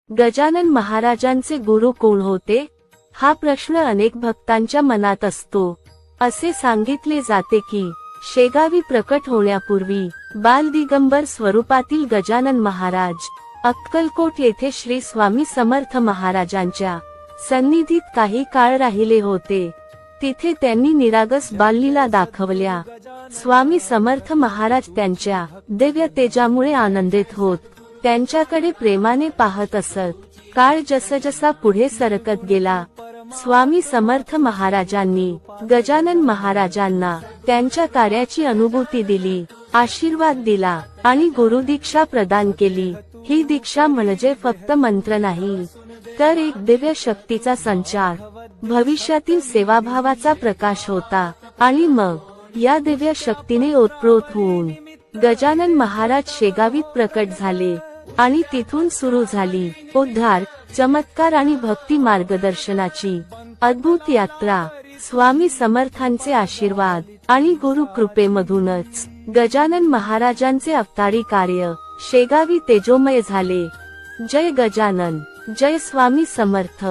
गजानन महाराजांचे गुरु कोण होते? हा प्रश्न अनेक भक्तांच्या मनात असतो। असे सांगितले जाते की शेगावी प्रकट होण्यापूर्वी बाल दिगंबर स्वरूपातील गजानन महाराज अक्कलकोट येथे श्री स्वामी समर्थ महाराजांच्या सन्निधीत काही काळ राहिले होते। तिथे त्यांनी निरागस बाललीला दाखवल्या। स्वामी समर्थ महाराज त्यांच्या दिव्य तेजामुळे आनंदित होत त्यांच्याकडे प्रेमाने पाहत असत। काळ जसजसा पुढे सरकत गेला, स्वामी समर्थ महाराजांनी गजानन महाराजांना त्यांच्या कार्याची अनुभूती दिली, आशीर्वाद दिला आणि गुरुदीक्षा प्रदान केली। ही दीक्षा म्हणजे फक्त मंत्र नाही, तर एक दिव्य शक्तीचा संचार, भविष्यातील सेवाभावाचा प्रकाश होता। आणि मग या दिव्य शक्तीने ओतप्रोत होऊन गजानन महाराज शेगावीत प्रकट झाले आणि तिथून सुरू झाली उद्धार, चमत्कार आणि भक्ती मार्गदर्शनाची अद्भुत यात्रा। स्वामी समर्थांचे आशीर्वाद आणि गुरु कृपेमधूनच गजानन महाराजांचे अवतारी कार्य शेगावी तेजोमय झाले। जय गजानन, जय स्वामी समर्थ।